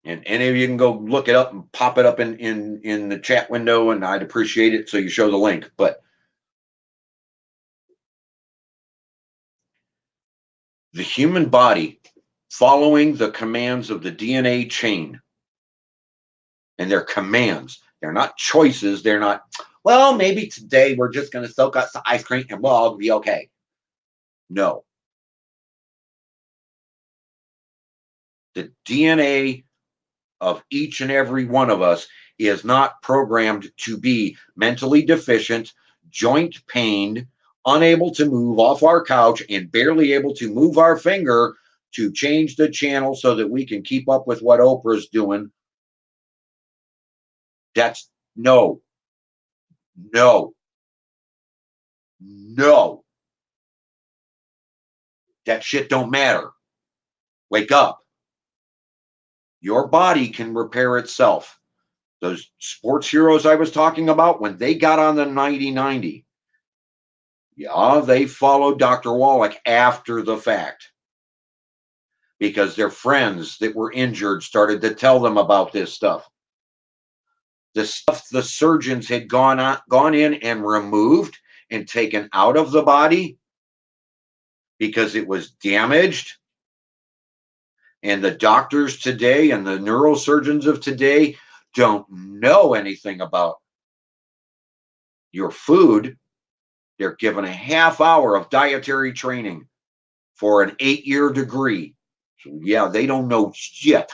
And any of you can go look it up and pop it up in the chat window, and I'd appreciate it. So you show the link. But the human body, following the commands of the DNA chain, and their commands, they're not choices. They're not, well, maybe today we're just going to soak up some ice cream and we'll all be okay. No. The DNA of each and every one of us is not programmed to be mentally deficient, joint pained, unable to move off our couch, and barely able to move our finger to change the channel so that we can keep up with what Oprah's doing. That's no. That shit don't matter. Wake up. Your body can repair itself. Those sports heroes I was talking about, when they got on the 90-90, yeah, they followed Dr. Wallach after the fact because their friends that were injured started to tell them about this stuff. The stuff the surgeons had gone in and removed and taken out of the body because it was damaged. And the doctors today and the neurosurgeons of today don't know anything about your food. They're given a half hour of dietary training for an 8-year degree. So yeah, they don't know shit.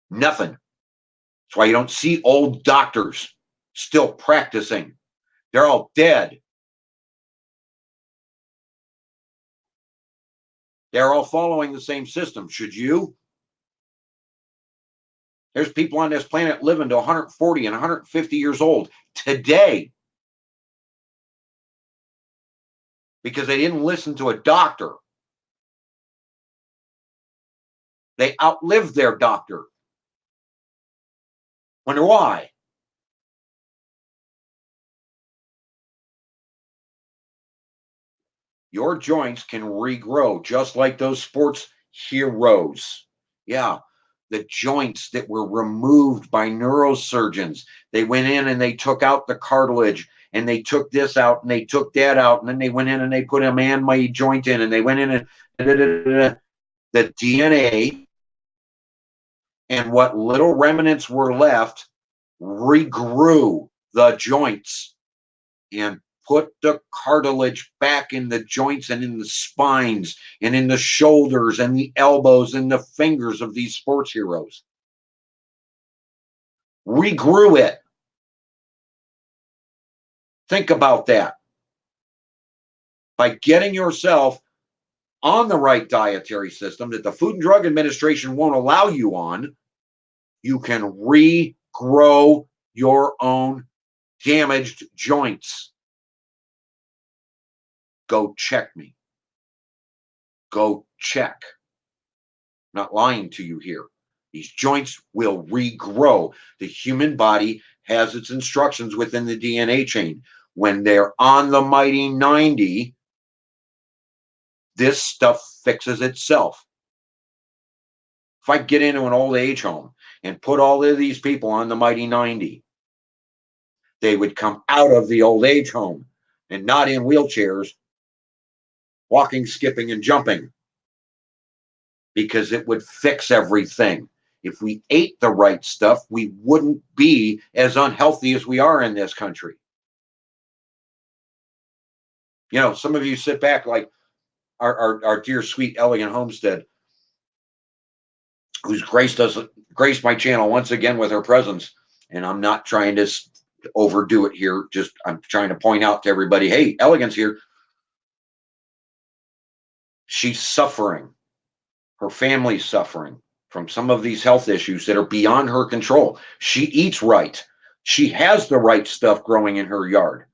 Nothing. That's why you don't see old doctors still practicing. They're all dead. They're all following the same system. Should you? There's people on this planet living to 140 and 150 years old today because they didn't listen to a doctor. They outlived their doctor. Wonder why? Your joints can regrow just like those sports heroes. Yeah, the joints that were removed by neurosurgeons. They went in and they took out the cartilage and they took this out and they took that out. And then they went in and they put a man-made joint in and they went in and the DNA and what little remnants were left regrew the joints and put the cartilage back in the joints and in the spines and in the shoulders and the elbows and the fingers of these sports heroes. Regrew it. Think about that. By getting yourself on the right dietary system that the Food and Drug Administration won't allow you on, you can regrow your own damaged joints. Go check me. Go check. I'm not lying to you here. These joints will regrow. The human body has its instructions within the DNA chain. When they're on the mighty 90, this stuff fixes itself. If I get into an old age home and put all of these people on the mighty 90, they would come out of the old age home and not in wheelchairs, walking, skipping, and jumping, because it would fix everything. If we ate the right stuff, we wouldn't be as unhealthy as we are in this country. You know, some of you sit back like our dear, sweet, elegant Homestead, who's graced my channel once again with her presence. And I'm not trying to to overdo it here. Just I'm trying to point out to everybody, hey, Elegance here. She's suffering. Her family's suffering from some of these health issues that are beyond her control. She eats right. She has the right stuff growing in her yard.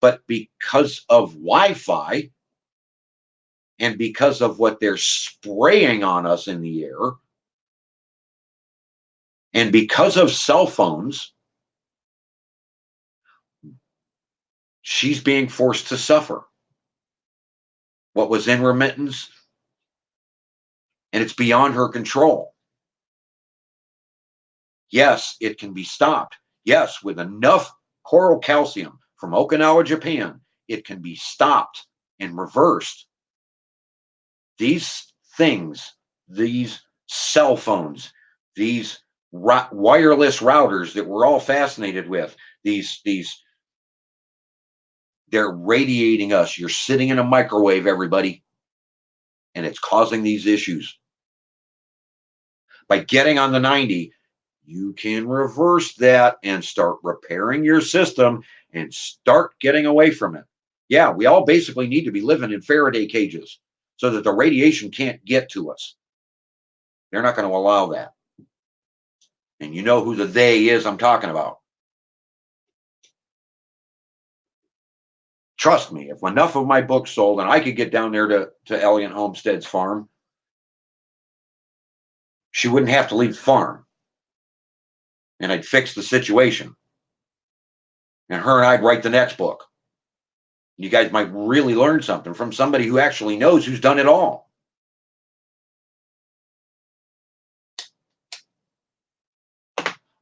But because of Wi-Fi and because of what they're spraying on us in the air, and because of cell phones, she's being forced to suffer what was in remittance, and it's beyond her control. Yes, it can be stopped. Yes, with enough coral calcium from Okinawa, Japan, it can be stopped and reversed. These things, these cell phones, these wireless routers that we're all fascinated with, these they're radiating us. You're sitting in a microwave, everybody, and it's causing these issues. By getting on the 90, you can reverse that and start repairing your system and start getting away from it. Yeah, we all basically need to be living in Faraday cages so that the radiation can't get to us. They're not going to allow that. And you know who the they is I'm talking about. Trust me, if enough of my books sold and I could get down there to Elegant Homestead's farm, she wouldn't have to leave the farm. And I'd fix the situation. And her and I'd write the next book. You guys might really learn something from somebody who actually knows, who's done it all.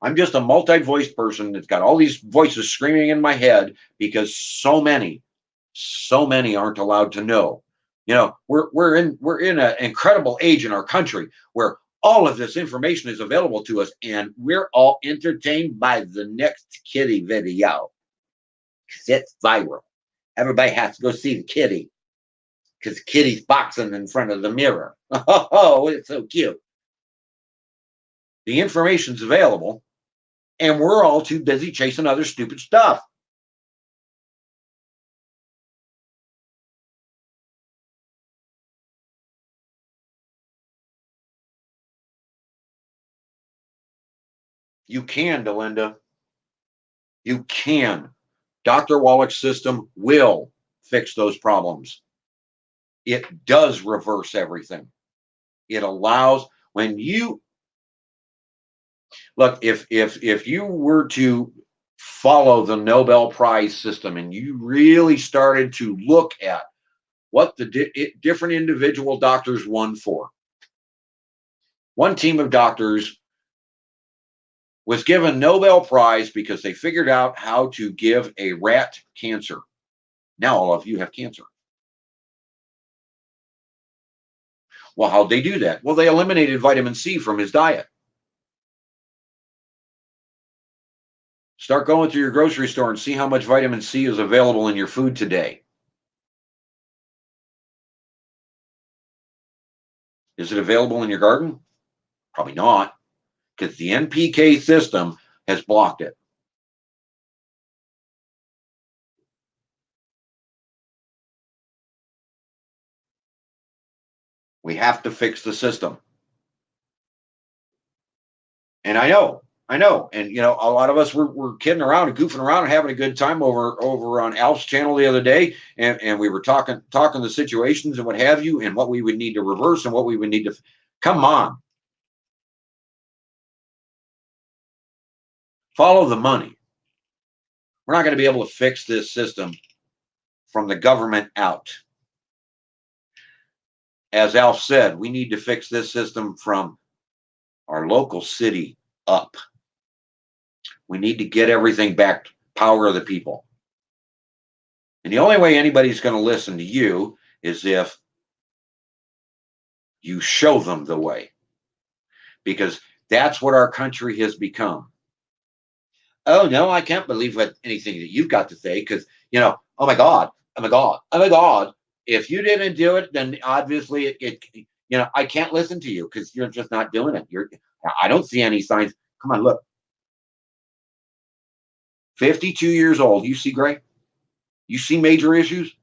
I'm just a multi-voiced person that's got all these voices screaming in my head because so many aren't allowed to know. You know, we're in an incredible age in our country where all of this information is available to us, and we're all entertained by the next kitty video because it's viral. Everybody has to go see the kitty because kitty's boxing in front of the mirror. Oh, it's so cute. The information's available, and we're all too busy chasing other stupid stuff. You can, Delinda. You can. Dr. Wallach's system will fix those problems. It does reverse everything. It allows when you look, if you were to follow the Nobel Prize system and you really started to look at what the different individual doctors won for. One team of doctors was given Nobel Prize because they figured out how to give a rat cancer. Now all of you have cancer. Well, how'd they do that? Well, they eliminated vitamin C from his diet. Start going through your grocery store and see how much vitamin C is available in your food today. Is it available in your garden? Probably not, because the NPK system has blocked it. We have to fix the system. And I know. And you know, a lot of us were kidding around and goofing around and having a good time over on Alf's channel the other day, and we were talking the situations and what have you, and what we would need to reverse and what we would need to come on. Follow the money. We're not going to be able to fix this system from the government out. As Alf said, we need to fix this system from our local city up. We need to get everything back to power of the people. And the only way anybody's going to listen to you is if you show them the way. Because that's what our country has become. Oh no, I can't believe what anything that you've got to say because you know, oh my God, oh my God, oh my God. If you didn't do it, then obviously it you know, I can't listen to you because you're just not doing it. I don't see any signs. Come on, look. 52 years old. You see gray? You see major issues?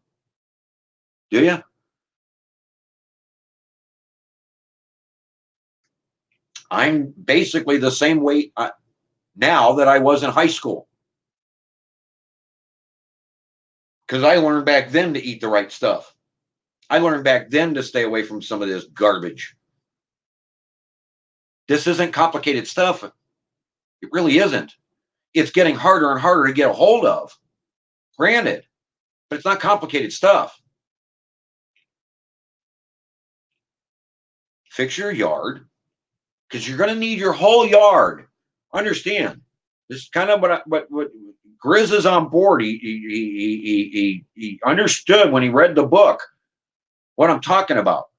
Do you? I'm basically the same weight now that I was in high school because I learned back then to eat the right stuff. I learned back then to stay away from some of this garbage. This isn't complicated stuff. It really isn't. It's getting harder and harder to get a hold of. Granted, but it's not complicated stuff. Fix your yard because you're going to need your whole yard. Understand? This is kind of what Grizz is on board. He understood when he read the book what I'm talking about.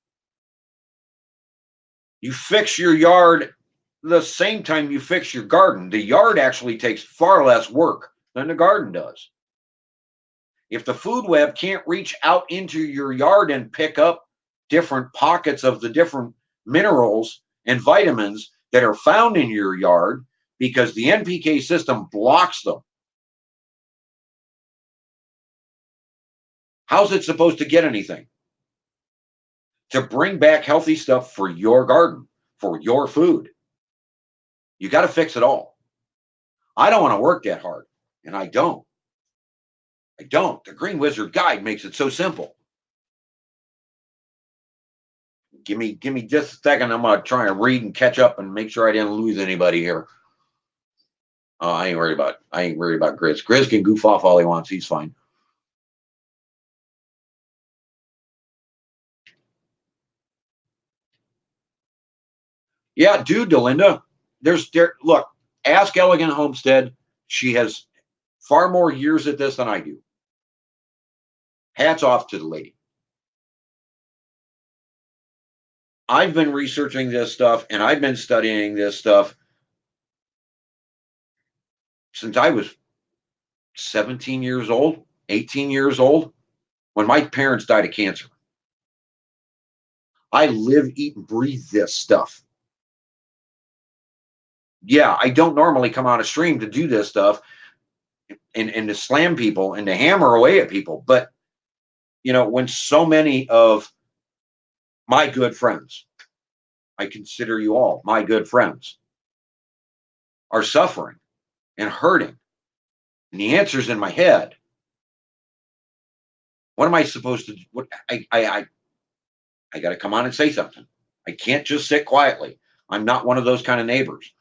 You fix your yard the same time you fix your garden. The yard actually takes far less work than the garden does. If the food web can't reach out into your yard and pick up different pockets of the different minerals and vitamins that are found in your yard because the NPK system blocks them, how's it supposed to get anything? To bring back healthy stuff for your garden, for your food. You got to fix it all. I don't want to work that hard, and I don't. I don't. The Green Wizard Guide makes it so simple. Give me just a second. I'm gonna try and read and catch up and make sure I didn't lose anybody here. I ain't worried about Grizz. Grizz can goof off all he wants. He's fine. Yeah, dude, Delinda. Look, ask Elegant Homestead. She has far more years at this than I do. Hats off to the lady. I've been researching this stuff and I've been studying this stuff since I was 17 years old, 18 years old, when my parents died of cancer. I live, eat, and breathe this stuff. Yeah, I don't normally come on a stream to do this stuff and to slam people and to hammer away at people. But, when so many of my good friends, I consider you all my good friends, are suffering and hurting, and the answer's in my head. What am I supposed to do? What I got to come on and say something. I can't just sit quietly. I'm not one of those kind of neighbors.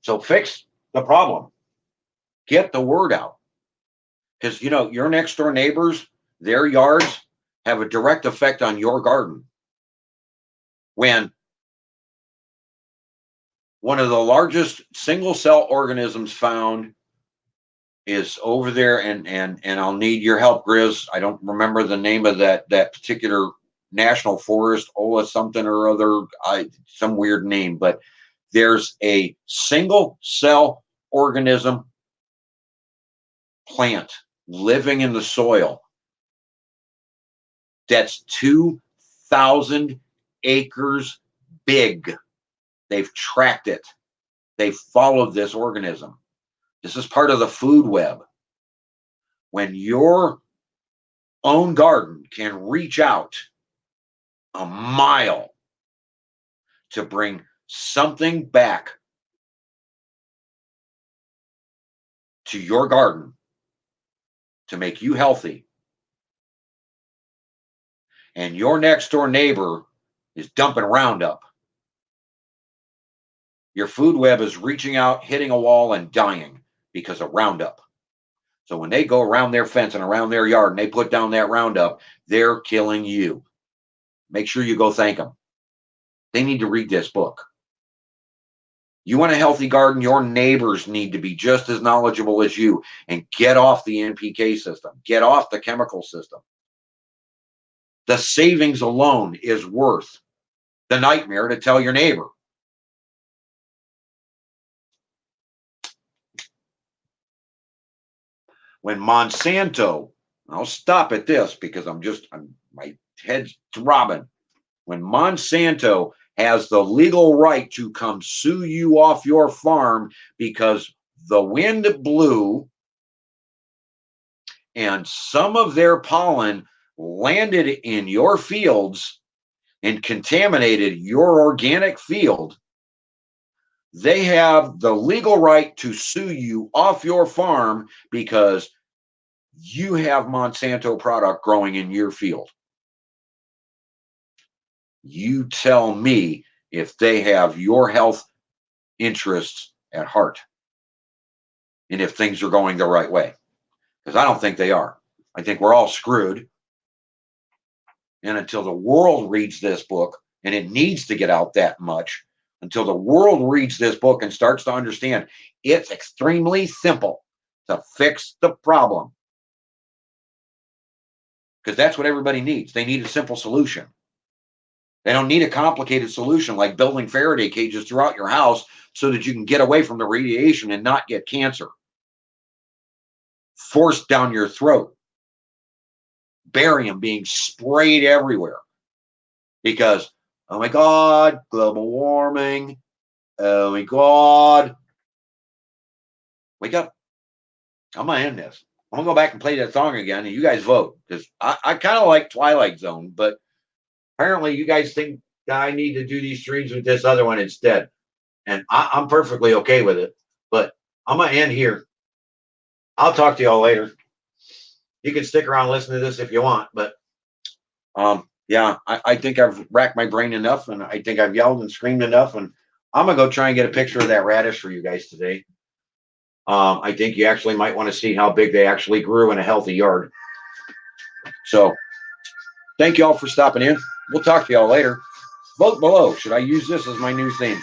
So fix the problem. Get the word out. Because, your next door neighbors, their yards have a direct effect on your garden. When one of the largest single cell organisms found is over there, and I'll need your help, Grizz. I don't remember the name of that particular national forest, Ola something or other, some weird name, but there's a single cell organism plant living in the soil that's 2,000 acres big. They've tracked it. They've followed this organism. This is part of the food web. When your own garden can reach out a mile to bring something back to your garden to make you healthy, and your next door neighbor is dumping Roundup, your food web is reaching out, hitting a wall, and dying because of Roundup. So when they go around their fence and around their yard and they put down that Roundup, they're killing you. Make sure you go thank them. They need to read this book. You want a healthy garden, your neighbors need to be just as knowledgeable as you, and get off the NPK system. Get off the chemical system. The savings alone is worth the nightmare to tell your neighbor. When Monsanto, I'll stop at this because my head's throbbing. When Monsanto has the legal right to come sue you off your farm because the wind blew and some of their pollen landed in your fields and contaminated your organic field, they have the legal right to sue you off your farm because you have Monsanto product growing in your field. You tell me if they have your health interests at heart and if things are going the right way. Because I don't think they are. I think we're all screwed. And until the world reads this book, and it needs to get out that much, until the world reads this book and starts to understand it's extremely simple to fix the problem. Because that's what everybody needs. They need a simple solution. They don't need a complicated solution like building Faraday cages throughout your house so that you can get away from the radiation and not get cancer forced down your throat. Barium being sprayed everywhere because, oh my God, global warming. Oh my God. Wake up. I'm going to end this. I'm going to go back and play that song again and you guys vote because I kind of like Twilight Zone, but apparently you guys think that I need to do these streams with this other one instead. And I'm perfectly okay with it, but I'm going to end here. I'll talk to y'all later. You can stick around and listen to this if you want, but yeah, I think I've racked my brain enough and I think I've yelled and screamed enough and I'm going to go try and get a picture of that radish for you guys today. I think you actually might want to see how big they actually grew in a healthy yard. So thank you all for stopping in. We'll talk to y'all later. Vote below. Should I use this as my new theme?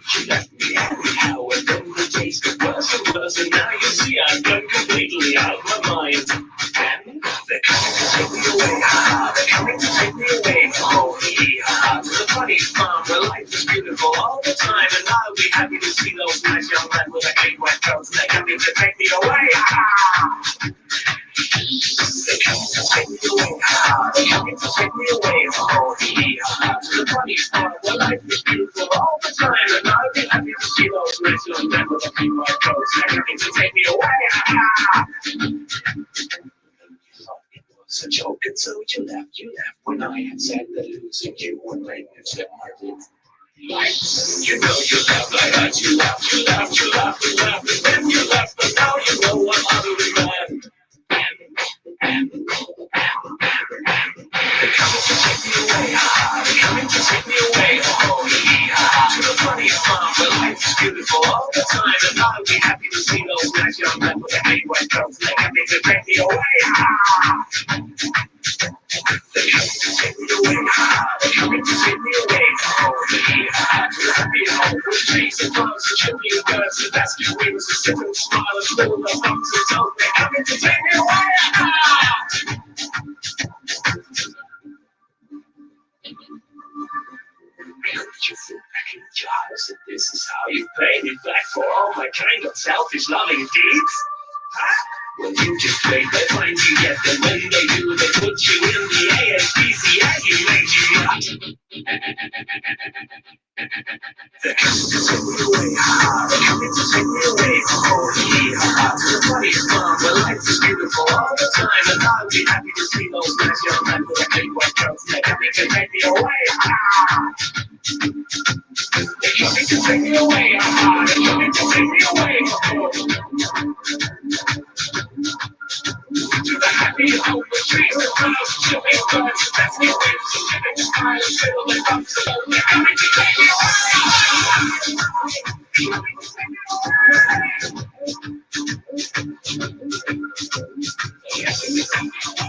She left me hanging, how I know the taste of worse and worse, and now you see I've gone completely out of my mind. And they're coming to take me away, ha, they're coming to take me away from home, ha, to the funny farm where life is beautiful all the time, and I'll be happy to see those nice young men with their big white coats, and they're coming to take me away, ha. They're coming to take me away, ha, they're coming to take me away from home, ha, to the funny farm where life is beautiful all the time, and I'll be happy to see those nice young men with their big white coats, and they're coming to take me away, ha. Was a joke, and so you left when I had said that losing you would make me slip my roof. You know you left, I heard you left, and then you left, but now you know I'm utterly glad. They're coming to take me away, they're coming to take me away, oh yeah, to the funny farm where life is beautiful all the time, and I'll be happy to see those nice young men with their big white coats, they're coming to take me away, they're coming to take me away, they're coming to take me away, oh yeah, to the happy home with trees and flowers and chirping birds and basking wings and sitting smile and fill the lungs and toes, they're coming to take me away, you feel back in your house, and this is how you pay me back for all my kind of selfish loving deeds? Huh? Well, you just wait, they find you yet, and when they do, they put you in the ASPCA, you made you not. They're coming to take me away, they're coming to take me away, oh yeah, to the funny farm where life is beautiful all the time, and I'll be happy to see those nice young men with their big white coats, they're coming to take me away, they're coming to take me away, they're coming to take me away, to the happy home with trees and